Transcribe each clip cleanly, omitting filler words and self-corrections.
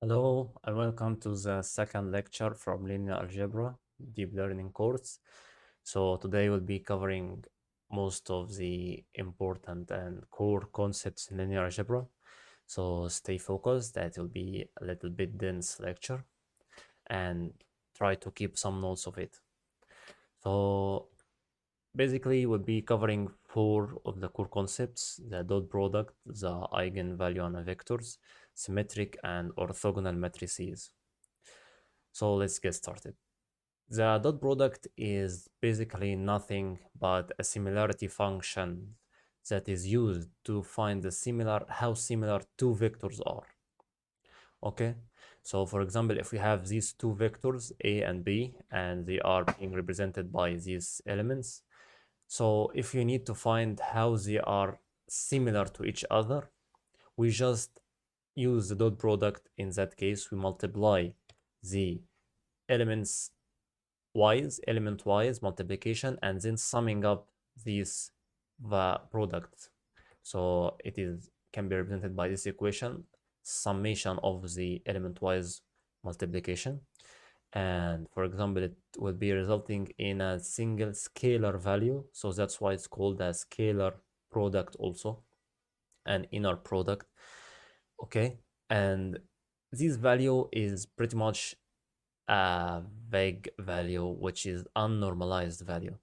Hello and welcome to the second lecture from Linear Algebra Deep Learning course. So today we'll be covering most of the important and core concepts in linear algebra. So stay focused, that will be a little bit dense lecture and try to keep some notes of it. So basically we'll be covering four of the core concepts: the dot product, the eigenvalue and vectors, symmetric and orthogonal matrices. So let's get started. The dot product is basically nothing but a similarity function that is used to find how similar two vectors are. Okay, so for example, if we have these two vectors A and B and they are being represented by these elements, so if you need to find how they are similar to each other, we just use the dot product. In that case, we multiply the elements element-wise multiplication, and then summing up these products. So it can be represented by this equation, summation of the element-wise multiplication. And for example, it will be resulting in a single scalar value. So that's why it's called a scalar product, also an inner product. Okay, and this value is pretty much a vague value, which is unnormalized value.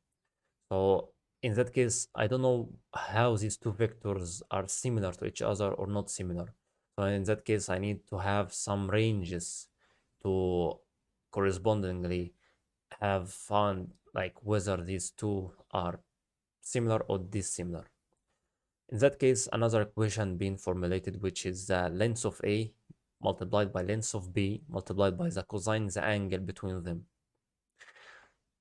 So in that case, I don't know how these two vectors are similar to each other or not similar. So in that case, I need to have some ranges to correspondingly have found like whether these two are similar or dissimilar. In that case, another equation being formulated, which is the length of A multiplied by length of B multiplied by the cosine, the angle between them.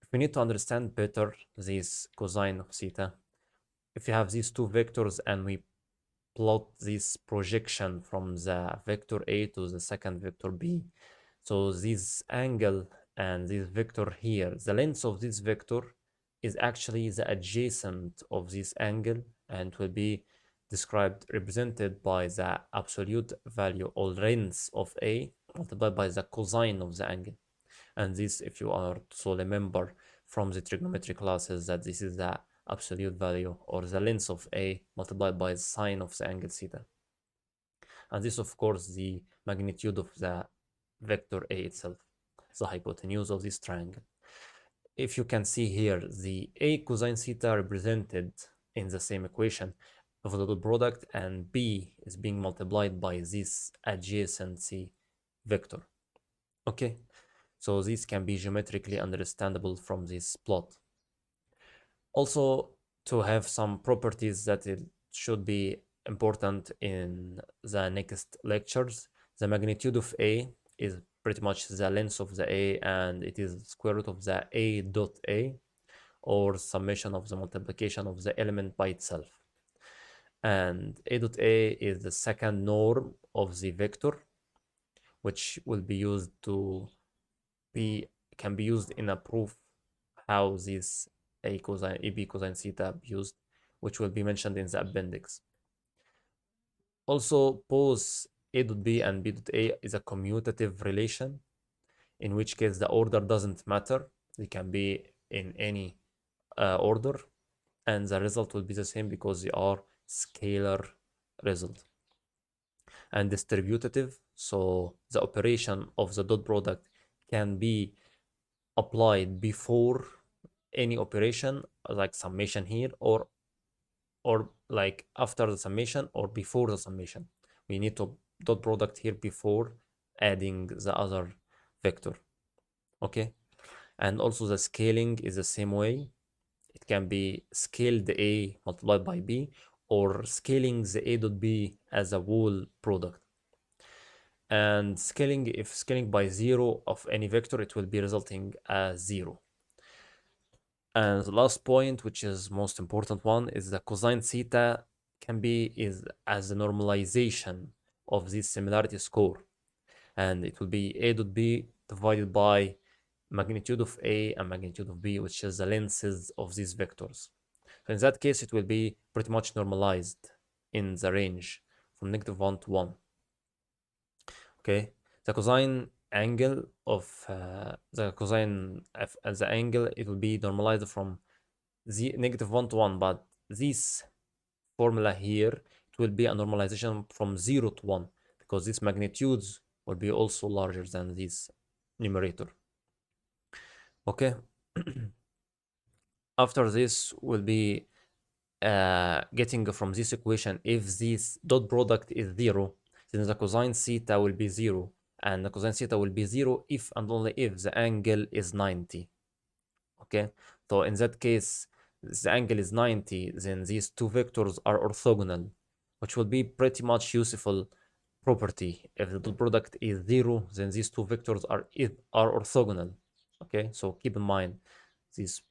If we need to understand better this cosine of theta, if you have these two vectors and we plot this projection from the vector A to the second vector B, so this angle and this vector here, the length of this vector is actually the adjacent of this angle and will be represented by the absolute value or length of A multiplied by the cosine of the angle. And this, if you are to remember from the trigonometry classes, that this is the absolute value or the length of A multiplied by the sine of the angle theta. And this, of course, the magnitude of the vector A itself, the hypotenuse of this triangle. If you can see here, the A cosine theta represented in the same equation of the dot product, and B is being multiplied by this adjacency vector. Okay, so this can be geometrically understandable from this plot. Also, to have some properties that it should be important in the next lectures, the magnitude of A is pretty much the length of the A, and it is square root of the A dot A, or summation of the multiplication of the element by itself. And A dot A is the second norm of the vector, which will be used can be used in a proof how this AB cosine theta used, which will be mentioned in the appendix. Also, both A dot B and B dot A is a commutative relation, in which case the order doesn't matter. They can be in any order, and the result will be the same because they are scalar result. And distributive, so the operation of the dot product can be applied before any operation, like summation here, or like after the summation or before the summation. We need to dot product here before adding the other vector. Okay, and also the scaling is the same way. It can be scaled A multiplied by B, or scaling the A dot B as a whole product. And scaling, if scaling by 0 of any vector, it will be resulting as 0. And the last point, which is most important one, is the cosine theta is as a normalization of this similarity score. And it will be A dot B divided by magnitude of A and magnitude of B, which is the lengths of these vectors. So in that case, it will be pretty much normalized in the range from -1 to 1. Okay, the cosine angle of the cosine as the angle, it will be normalized from the -1 to 1, but this formula here, it will be a normalization from 0 to 1 because these magnitudes will be also larger than this numerator. Okay. After this will be getting from this equation, if this dot product is 0, then the cosine theta will be 0, and the cosine theta will be 0 if and only if the angle is 90. Okay, so in that case, the angle is 90, then these two vectors are orthogonal, which will be pretty much useful property. If the dot product is 0, then these two vectors are orthogonal. Okay, so keep in mind this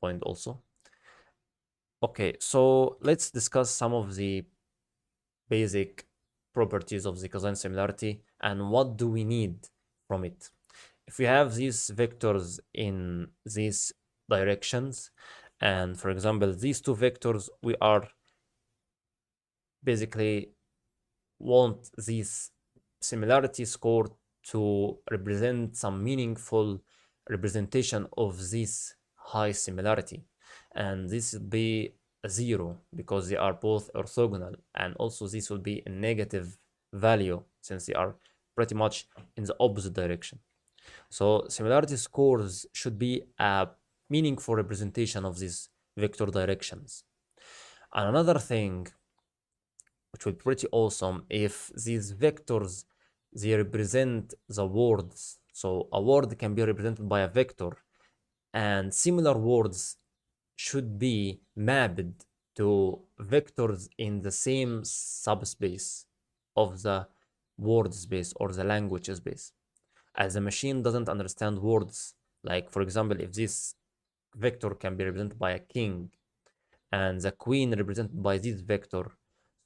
point also. Okay, so let's discuss some of the basic properties of the cosine similarity and what do we need from it. If we have these vectors in these directions, and for example, these two vectors, we are basically want this similarity score to represent some meaningful representation of this high similarity. And this will be a 0 because they are both orthogonal. And also this will be a negative value since they are pretty much in the opposite direction. So similarity scores should be a meaningful representation of these vector directions. And another thing which will be pretty awesome if these vectors, they represent the words. So a word can be represented by a vector, and similar words should be mapped to vectors in the same subspace of the word space or the language space. As the machine doesn't understand words, like for example, if this vector can be represented by a king and the queen represented by this vector,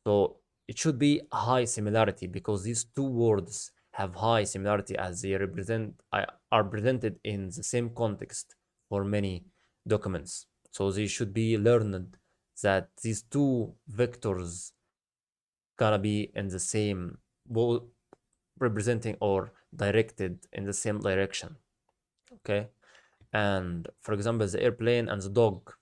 so it should be a high similarity because these two words have high similarity as they are presented in the same context for many documents. So they should be learned that these two vectors gonna be in the same, representing or directed in the same direction. Okay, and for example, the airplane and the dog,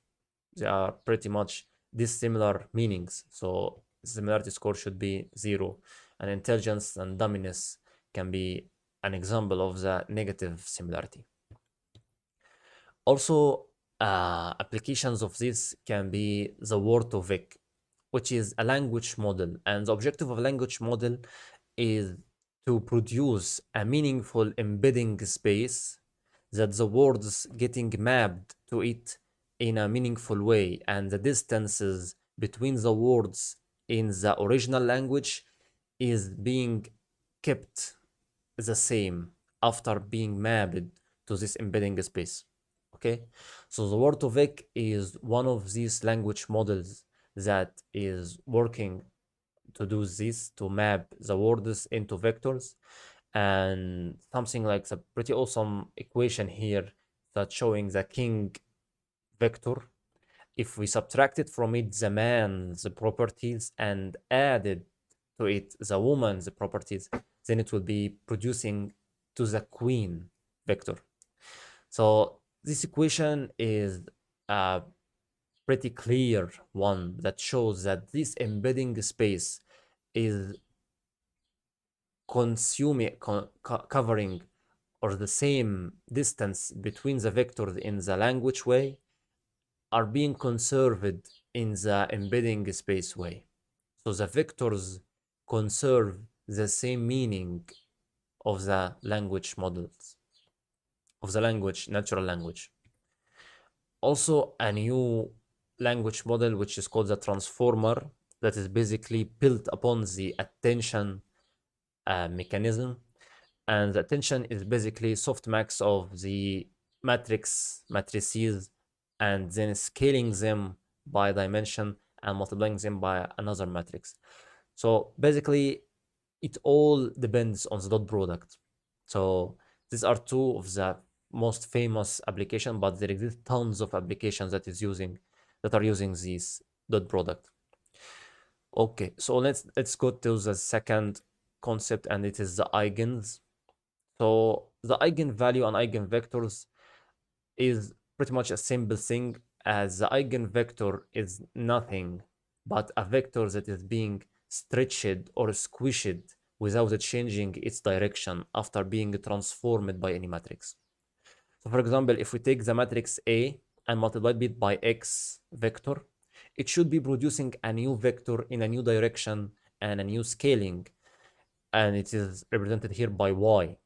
they are pretty much dissimilar meanings. So similarity score should be 0, and intelligence and dumminess can be an example of the negative similarity. Also, applications of this can be the Ortho-Vic, which is a language model, and the objective of a language model is to produce a meaningful embedding space that the words getting mapped to it in a meaningful way, and the distances between the words in the original language is being kept the same after being mapped to this embedding space. Okay, so the Ortho-Vic is one of these language models that is working to do this, to map the words into vectors, and something like the pretty awesome equation here that's showing the king vector. If we subtracted from it the man's properties and added to it the woman's properties, then it will be producing to the queen vector. So this equation is a pretty clear one that shows that this embedding space is covering or the same distance between the vectors in the language way are being conserved in the embedding space way. So the vectors conserve the same meaning of the language models, of the language, natural language. Also, a new language model, which is called the transformer, that is basically built upon the attention mechanism. And the attention is basically softmax of the matrices, and then scaling them by dimension and multiplying them by another matrix. So basically, it all depends on the dot product. So these are two of the most famous applications, but there exist tons of applications that are using this dot product. Okay, so let's go to the second concept, and it is the eigens. So the eigenvalue and eigenvectors is pretty much a simple thing, as the eigenvector is nothing but a vector that is being stretched or squished without changing its direction after being transformed by any matrix. So for example, if we take the matrix A and multiply it by X vector, it should be producing a new vector in a new direction and a new scaling, and it is represented here by Y.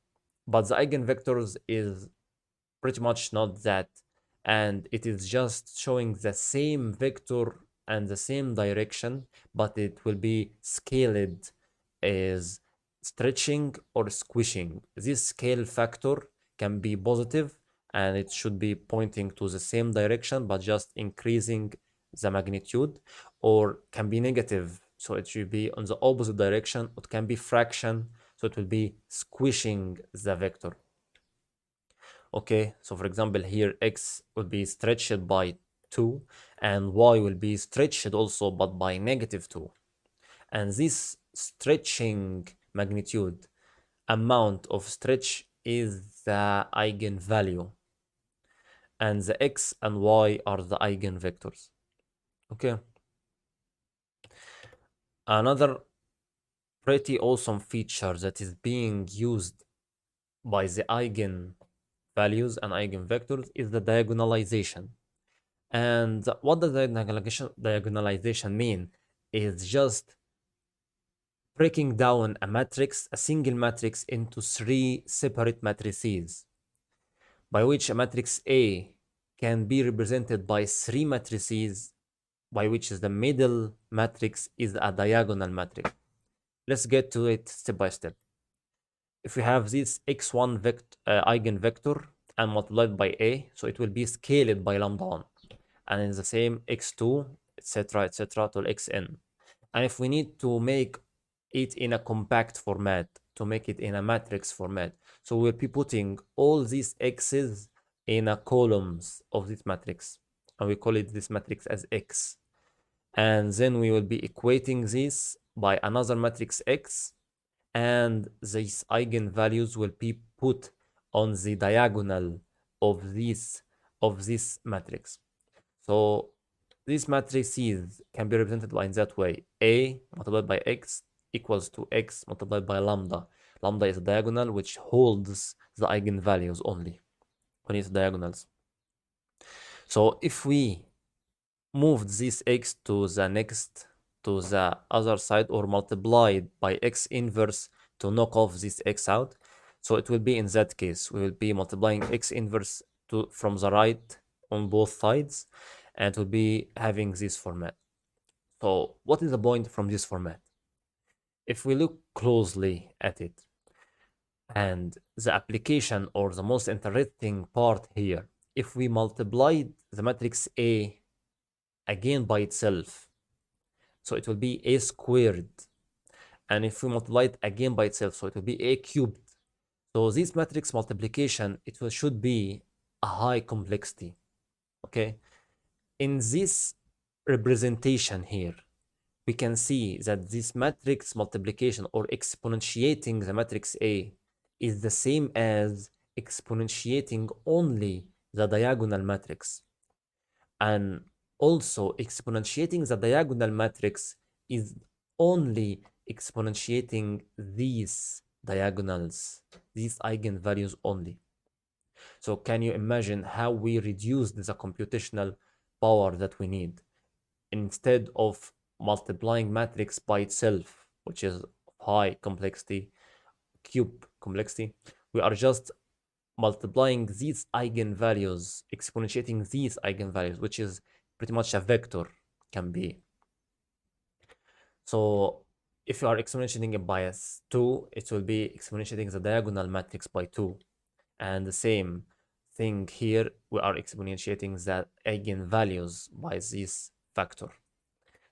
But the eigenvectors is pretty much not that, and it is just showing the same vector and the same direction, but it will be scaled as stretching or squishing. This scale factor can be positive and it should be pointing to the same direction but just increasing the magnitude, or can be negative, so it should be on the opposite direction. It can be fraction, so it will be squishing the vector. Okay, so for example here x will be stretched by 2 and y will be stretched also but by -2, and this stretching magnitude amount of stretch is the eigenvalue, and the x and y are the eigenvectors. Okay, another pretty awesome feature that is being used by the eigenvalues and eigenvectors is the diagonalization. And what does diagonalization mean? Is just breaking down a matrix, a single matrix, into 3 separate matrices, by which a matrix A can be represented by 3 matrices, by which is the middle matrix is a diagonal matrix. Let's get to it step by step. If we have this x1 eigenvector and multiplied by A, so it will be scaled by lambda 1, and in the same x2, etc., till xn. And if we need to make it in a compact format, to make it in a matrix format, so we'll be putting all these x's in a columns of this matrix, and we call it this matrix as x. And then we will be equating this by another matrix x, and these eigenvalues will be put on the diagonal of this matrix. So these matrices can be represented by in that way: A multiplied by x equals to x multiplied by lambda. Lambda is a diagonal which holds the eigenvalues only on its diagonals. So if we moved this x to the other side, or multiplied by x inverse to knock off this x out, so it will be, in that case, we will be multiplying x inverse from the right on both sides, and it will be having this format. So what is the point from this format? If we look closely at it, and the application or the most interesting part here, if we multiplied the matrix A again by itself, so it will be A squared, and if we multiply it again by itself, so it will be A cubed. So this matrix multiplication, should be a high complexity. Okay, in this representation here, we can see that this matrix multiplication, or exponentiating the matrix A, is the same as exponentiating only the diagonal matrix. And also exponentiating the diagonal matrix is only exponentiating these diagonals, these eigenvalues only. So can you imagine how we reduced the computational power that we need? Instead of multiplying matrix by itself, which is high complexity, cube complexity, we are just multiplying these eigenvalues, exponentiating these eigenvalues, which is pretty much a vector can be. So if you are exponentiating it by 2, it will be exponentiating the diagonal matrix by 2. And the same thing here, we are exponentiating the eigenvalues by this factor.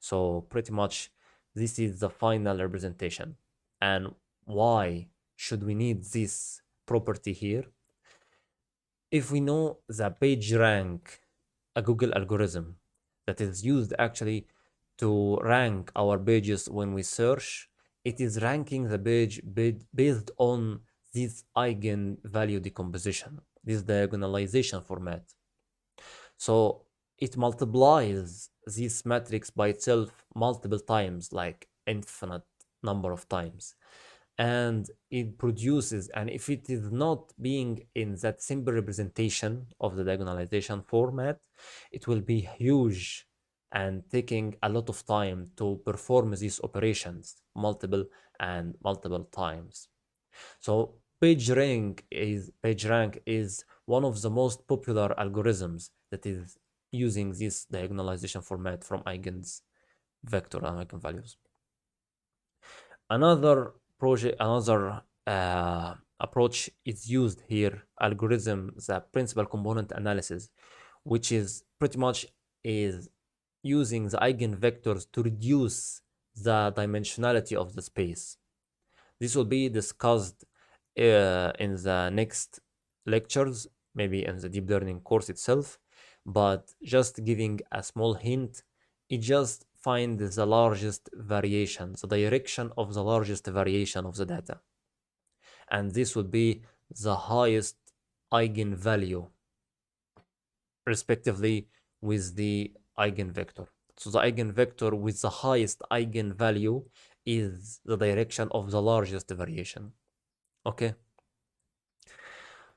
So pretty much this is the final representation. And why should we need this property here? If we know the page rank, a Google algorithm that is used actually to rank our pages when we search, it is ranking the page based on this eigenvalue decomposition, this diagonalization format. So it multiplies this matrix by itself multiple times, like infinite number of times. And it produces, and if it is not being in that simple representation of the diagonalization format, it will be huge and taking a lot of time to perform these operations multiple and multiple times. So PageRank is one of the most popular algorithms that is using this diagonalization format from Eigen's vector and eigenvalues. Another approach is used here, algorithm, the principal component analysis, which is pretty much is using the eigenvectors to reduce the dimensionality of the space. This will be discussed in the next lectures, maybe in the deep learning course itself, but just giving a small hint, it just find the largest variation, the direction of the largest variation of the data. And this would be the highest eigenvalue, respectively, with the eigenvector. So the eigenvector with the highest eigenvalue is the direction of the largest variation. Okay.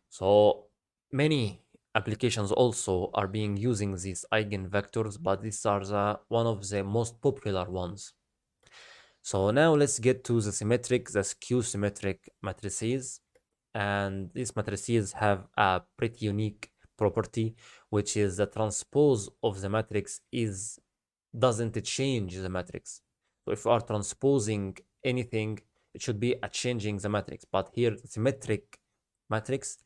So many applications also are being using these eigenvectors, but these are one of the most popular ones. So now let's get to the skew symmetric matrices. And these matrices have a pretty unique property, which is the transpose of the matrix doesn't change the matrix. So if you are transposing anything, it should be a changing the matrix. But here, the symmetric matrix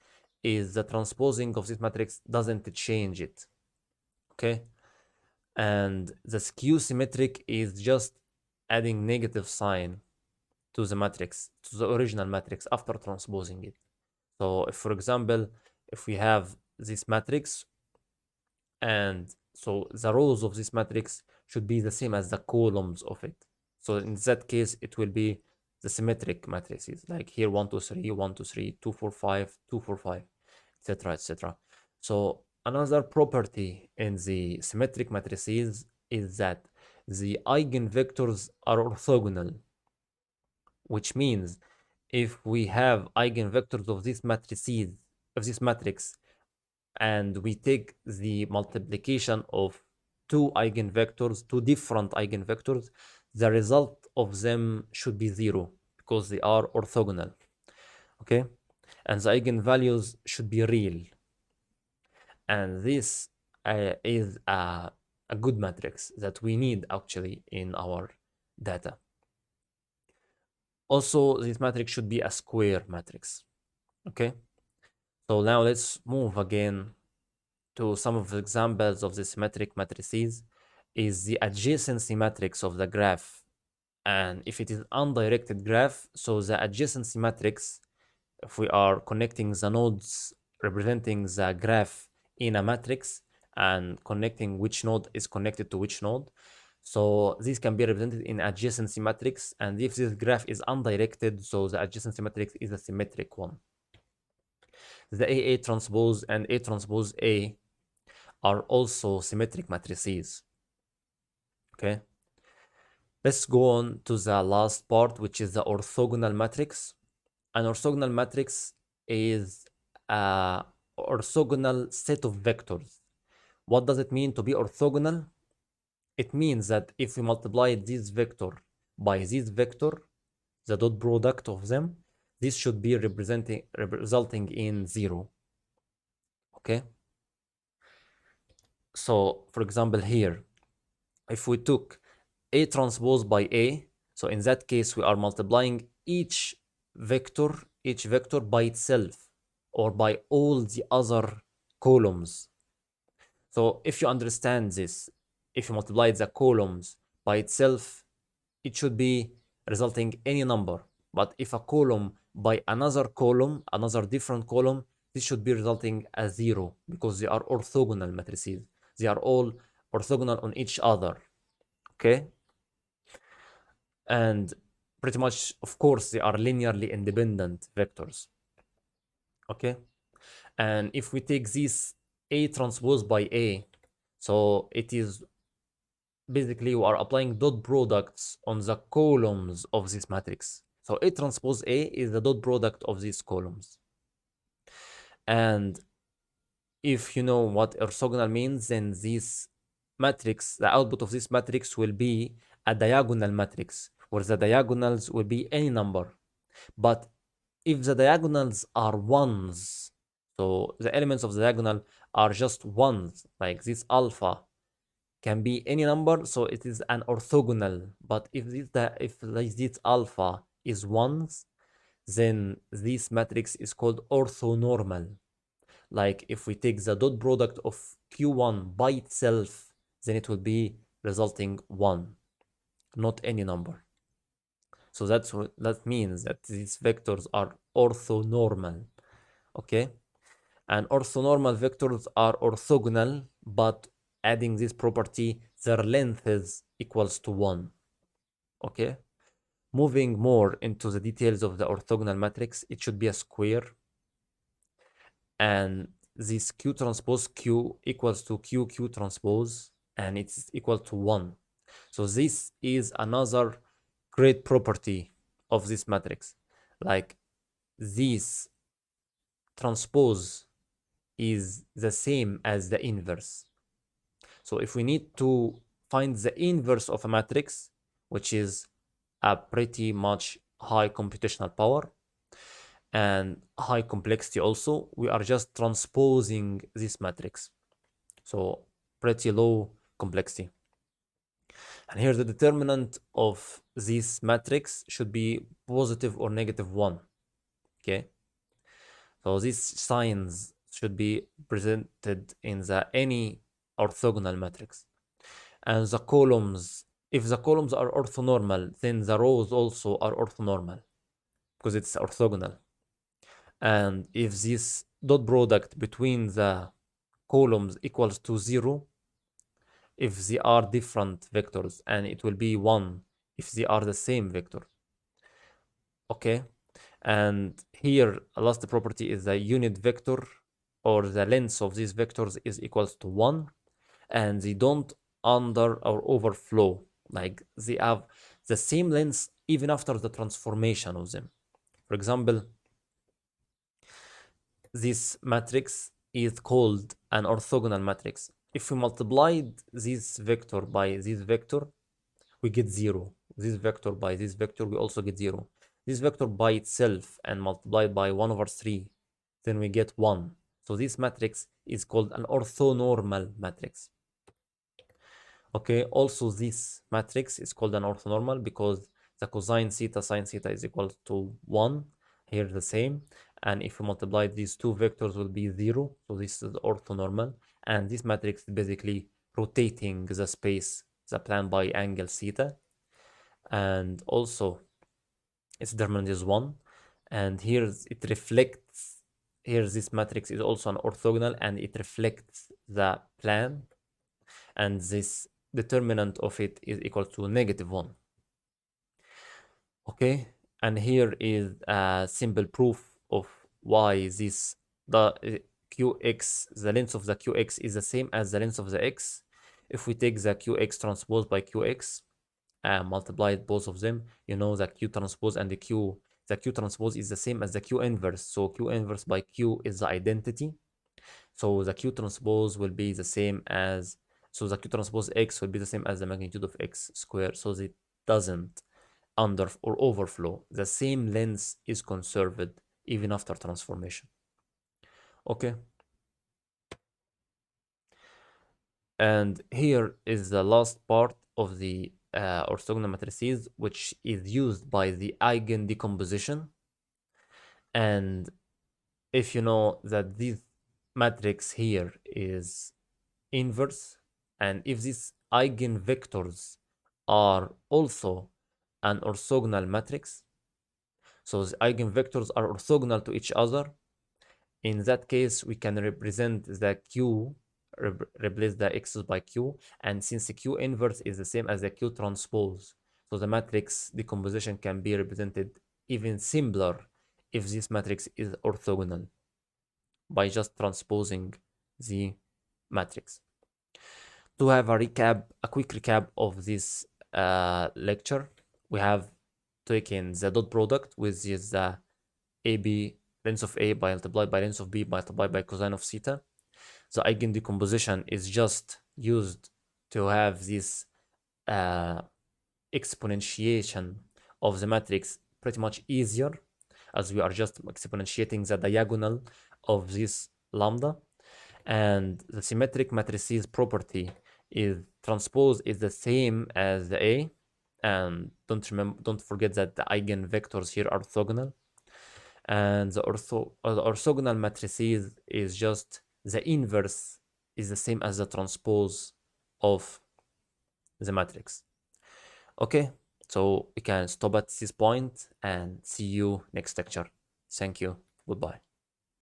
is the transposing of this matrix doesn't change it. Okay? And the skew symmetric is just adding negative sign to the matrix, to the original matrix after transposing it. So if, for example, if we have this matrix, and so the rows of this matrix should be the same as the columns of it. So in that case, it will be the symmetric matrices, like here 1, 2, 3, 1, 2, 3, 2, 4, 5, 2, 4, 5, etc., etc. So another property in the symmetric matrices is that the eigenvectors are orthogonal, which means if we have eigenvectors of this matrices, of this matrix, and we take the multiplication of two different eigenvectors, the result of them should be 0 because they are orthogonal. Okay? And the eigenvalues should be real. And this is a good matrix that we need actually in our data. Also, this matrix should be a square matrix. Okay? So now let's move again to some of the examples of the symmetric matrices. Is the adjacency matrix of the graph. And if it is undirected graph, so the adjacency matrix, if we are connecting the nodes representing the graph in a matrix and connecting which node is connected to which node, so this can be represented in adjacency matrix. And if this graph is undirected, so the adjacency matrix is a symmetric one. The AA transpose and A transpose A are also symmetric matrices. Okay. Let's go on to the last part, which is the orthogonal matrix. An orthogonal matrix is an orthogonal set of vectors. What does it mean to be orthogonal? It means that if we multiply this vector by this vector, the dot product of them, this should be resulting in 0. Okay? So, for example, here, if we took A transpose by A, so in that case, we are multiplying each vector by itself or by all the other columns. So if you understand this, if you multiply the columns by itself, it should be resulting any number. But if a column by another column, another different column, this should be resulting as 0 because they are orthogonal matrices. They are all orthogonal on each other. Okay? And pretty much, of course, they are linearly independent vectors. Okay, and if we take this A transpose by A, so it is basically we are applying dot products on the columns of this matrix. So A transpose A is the dot product of these columns. And if you know what orthogonal means, then this matrix, the output of this matrix will be a diagonal matrix, where the diagonals will be any number. But if the diagonals are ones, so the elements of the diagonal are just ones, like this alpha can be any number, so it is an orthogonal. But if this alpha is ones, then this matrix is called orthonormal. Like if we take the dot product of q1 by itself, then it will be resulting 1, not any number. So that means that these vectors are orthonormal. Okay, and orthonormal vectors are orthogonal, but adding this property, their length is equals to 1. Okay, moving more into the details of the orthogonal matrix, it should be a square, and this q transpose q equals to q transpose, and it's equal to 1. So this is another great property of this matrix. Like this transpose is the same as the inverse. So if we need to find the inverse of a matrix, which is a pretty much high computational power and high complexity also, we are just transposing this matrix. So pretty low complexity. And here the determinant of this matrix should be positive or negative 1. Okay. So these signs should be presented in the any orthogonal matrix. And the columns, if the columns are orthonormal, then the rows also are orthonormal because it's orthogonal. And if this dot product between the columns equals to 0, if they are different vectors, and it will be 1 if they are the same vector. Okay, and here last property is the unit vector, or the length of these vectors is equals to 1, and they don't under or overflow, like they have the same length even after the transformation of them. For example, this matrix is called an orthogonal matrix. If we multiplied this vector by this vector, we get 0. This vector by this vector, we also get 0. This vector by itself and multiplied by 1 over 3, then we get 1. So this matrix is called an orthonormal matrix. Okay, also this matrix is called an orthonormal because the cosine theta sine theta is equal to 1. Here the same. And if we multiply these two vectors will be 0. So this is orthonormal. And this matrix is basically rotating the space, the plane by angle theta. And also its determinant is 1. And here it reflects, here this matrix is also an orthogonal and it reflects the plane. And this determinant of it is equal to negative 1. Okay, and here is a simple proof of why the qx, the length of the qx is the same as the length of the x. If we take the qx transpose by qx and multiply both of them, you know that q transpose and the q transpose is the same as the q inverse. So q inverse by q is the identity. So the q transpose will be the same as, so the q transpose x will be the same as the magnitude of x squared. So it doesn't under or overflow. The same length is conserved even after transformation. Okay. And here is the last part of the orthogonal matrices, which is used by the Eigen decomposition. And if you know that this matrix here is inverse, and if these eigenvectors are also an orthogonal matrix, so the eigenvectors are orthogonal to each other, in that case we can represent the q, replace the x's by q, and since the q inverse is the same as the q transpose, so the matrix decomposition can be represented even simpler if this matrix is orthogonal. by just transposing the matrix. To have a quick recap of this lecture, we have taken the dot product, which is the AB length of A by multiplied by length of B multiplied by cosine of theta. The eigen decomposition is just used to have this exponentiation of the matrix pretty much easier, as we are just exponentiating the diagonal of this lambda. And the symmetric matrices property is transpose is the same as the A, and don't forget that the eigenvectors here are orthogonal, and the orthogonal matrices is just the inverse is the same as the transpose of the matrix. Okay, so we can stop at this point and see you next lecture. Thank you. Goodbye.